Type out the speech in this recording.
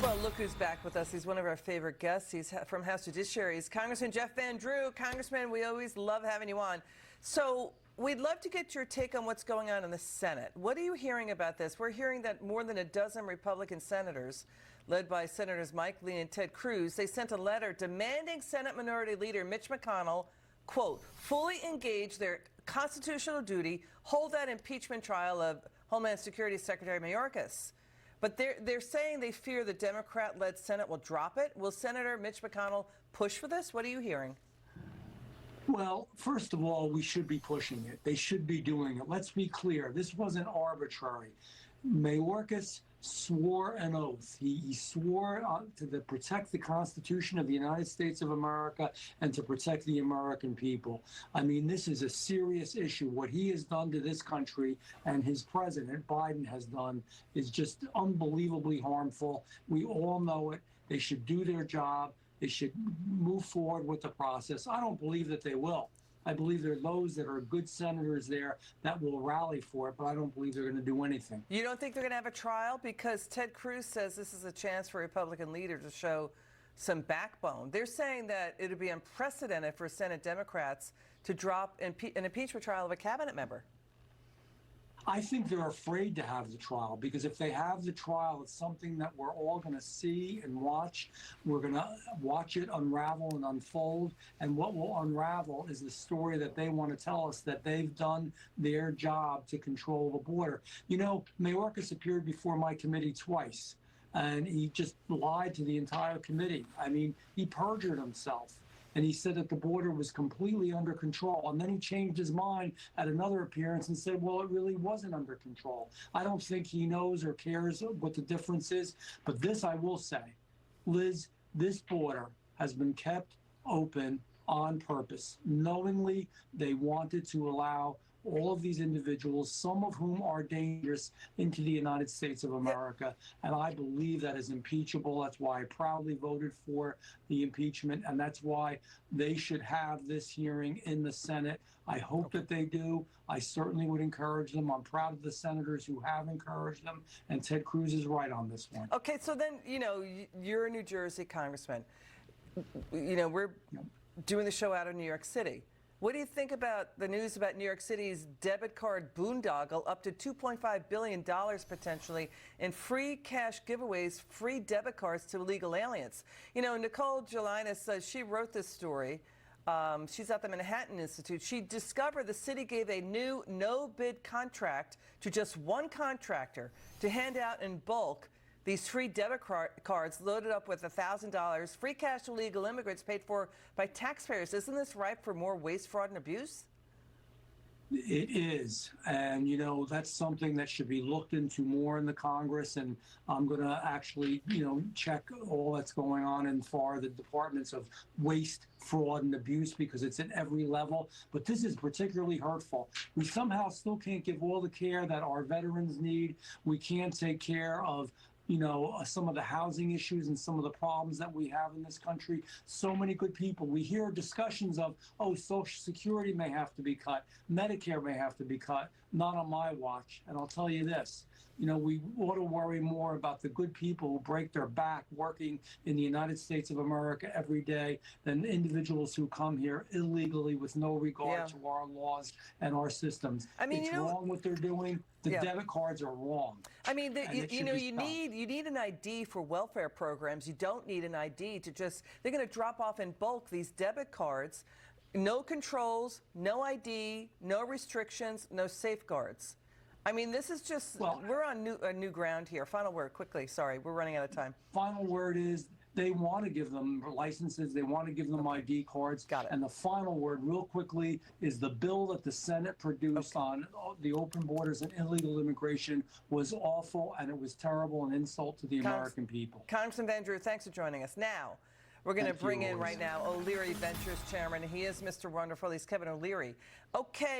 Well, look who's back with us. He's one of our favorite guests. He's from House Judiciary. He's Congressman Jeff Van Drew. Congressman, we always love having you on. So we'd love to get your take on what's going on in the Senate. What are you hearing about this? We're hearing that more than a dozen Republican senators, led by Senators Mike Lee and Ted Cruz, they sent a letter demanding Senate Minority Leader Mitch McConnell, quote, fully engage their constitutional duty, hold that impeachment trial of Homeland Security Secretary Mayorkas. But they're saying they fear the Democrat-led Senate will drop it. Will Senator Mitch McConnell push for this? What are you hearing? Well, first of all, we should be pushing it. They should be doing it. Let's be clear. This wasn't arbitrary. Mayorkas swore an oath. He swore to protect the Constitution of the United States of America and to protect the American people. I mean, this is a serious issue. What he has done to this country and his president, Biden, has done is just unbelievably harmful. We all know it. They should do their job. They should move forward with the process. I don't believe that they will. I believe there are those that are good senators there that will rally for it, but I don't believe they're going to do anything. You don't think they're going to have a trial? Because Ted Cruz says this is a chance for a Republican leader to show some backbone. They're saying that it would be unprecedented for Senate Democrats to drop an impeachment trial of a cabinet member. I think they're afraid to have the trial because if they have the trial, it's something that we're all going to see and watch. We're going to watch it unravel and unfold. And what will unravel is the story that they want to tell us, that they've done their job to control the border. You know, Mayorkas appeared before my committee twice, and he just lied to the entire committee. I mean, he perjured himself. And he said that the border was completely under control. And then he changed his mind at another appearance and said, well, it really wasn't under control. I don't think he knows or cares what the difference is. But this I will say, Liz, this border has been kept open on purpose. Knowingly, they wanted to allow all of these individuals, some of whom are dangerous, into the United States of America. And I believe that is impeachable. That's why I proudly voted for the impeachment. And that's why they should have this hearing in the Senate. I hope that they do. I certainly would encourage them. I'm proud of the senators who have encouraged them. And Ted Cruz is right on this one. Okay, so then, you know, you're a New Jersey congressman. You know, we're doing the show out of New York City. What do you think about the news about New York City's debit card boondoggle, up to $2.5 billion potentially in free cash giveaways, free debit cards to illegal aliens? You know, Nicole Gelinas says she wrote this story. She's at the Manhattan Institute. She discovered the city gave a new no-bid contract to just one contractor to hand out in bulk these free debit cards loaded up with $1,000, free cash to illegal immigrants paid for by taxpayers. Isn't this ripe for more waste, fraud, and abuse? It is. And, you know, that's something that should be looked into more in the Congress. And I'm going to actually, you know, check all that's going on in far the departments of waste, fraud, and abuse, because it's at every level. But this is particularly hurtful. We somehow still can't give all the care that our veterans need. We can't take care of, you know, some of the housing issues and some of the problems that we have in this country. So many good people. We hear discussions of, oh, Social Security may have to be cut. Medicare may have to be cut. Not on my watch. And I'll tell you this, you know, we ought to worry more about the good people who break their back working in the United States of America every day than individuals who come here illegally with no regard to our laws and our systems. I mean, it's wrong what they're doing. The debit cards are wrong. I mean, you know, you need an ID for welfare programs. You don't need an ID to just, they're going to drop off in bulk these debit cards. No controls, no ID, no restrictions, no safeguards. I mean, this is just, we're on new ground here. Final word, quickly. Sorry, we're running out of time. Final word is they want to give them licenses. They want to give them ID cards. Got it. And the final word, real quickly, is the bill that the Senate produced on the open borders and illegal immigration was awful, and it was terrible, an insult to the American people. Congressman Van Drew, thanks for joining us. Now, we're going to bring in right now O'Leary Ventures Chairman. He is Mr. Wonderful. He's Kevin O'Leary. Okay.